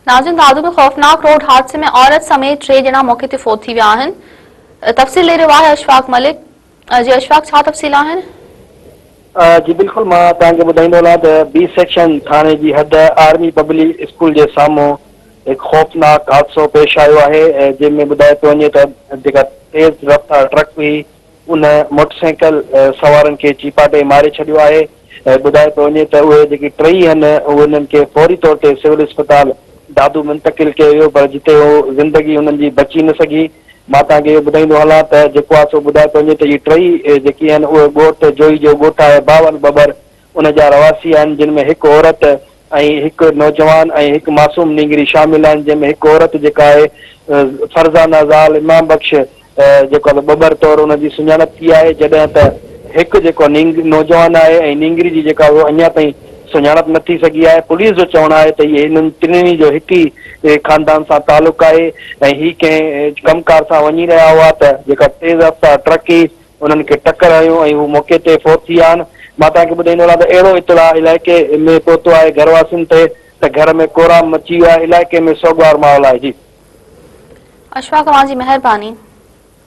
नाज़िन दादू में खौफनाक रोड हादसे में औरत समेत 3 ॼणा मौके ते फौत थी विया आहिनि। तफ़सील ले रहियो आहे अशफाक मलिक। जी अशफाक, छा तफ़सील आहिनि? जी बिल्कुल, मां तव्हांखे ॿुधाईंदो हलां त बी सेक्शन थाणे जी हद आर्मी पब्लिक स्कूल जे साम्हूं हिकु खौफ़नाक हादसो पेश आयो आहे, जंहिंमें ॿुधाए पियो वञे त जेका तेज़ रफ़्तार ट्रक हुई उन मोटरसाइकिल सवारनि खे चीपाटे मारे छॾियो आहे। ॿुधाए पियो वञे त उहे जेकी टई आहिनि उन्हनि खे फौरी तौर ते सिविल अस्पताल दादू मुंतकिल कयो वियो, पर जिते उहो ज़िंदगी हुननि जी बची न सघी। मां तव्हांखे इहो ॿुधाईंदो हलां त जेको आहे सो ॿुधाए पियो वञे त इहे टई जेकी आहिनि उहे ॻोठ जोई जो ॻोठ आहे बावन बबर उन जा रवासी आहिनि, जिन में हिकु औरत ऐं हिकु नौजवान ऐं हिकु मासूम नींगरी शामिल आहिनि, जंहिंमें हिकु औरत जेका आहे फरज़ाना ज़ाल इमाम बख़्श जेको आहे बबर तौर हुनजी सुञाणप थी आहे, जॾहिं त हिकु जेको नौजवान आहे ऐं नींगरी जी जेका उहो अञा ताईं सुञाणप न थी सघी आहे। पुलिस जो चवणु आहे त इहे हिननि टिन्हिनि जो हिकु ई ख़ानदान सां तालुक़ु आहे ऐं हीअ कंहिं कमकार सां वञी रहिया हुआ त जेका तेज़ रफ़्तार ट्रक ई उन्हनि खे टकर हयूं ऐं हू मौके ते फौत थी विया आहिनि। मां तव्हांखे ॿुधाईंदो हलां त अहिड़ो इतला इलाइक़े में पहुतो आहे घरवासियुनि ते त घर में कोराम मची वियो आहे, इलाइक़े में सोगवार माहौल आहे। जी अशफाक, तव्हांजी महिरबानी।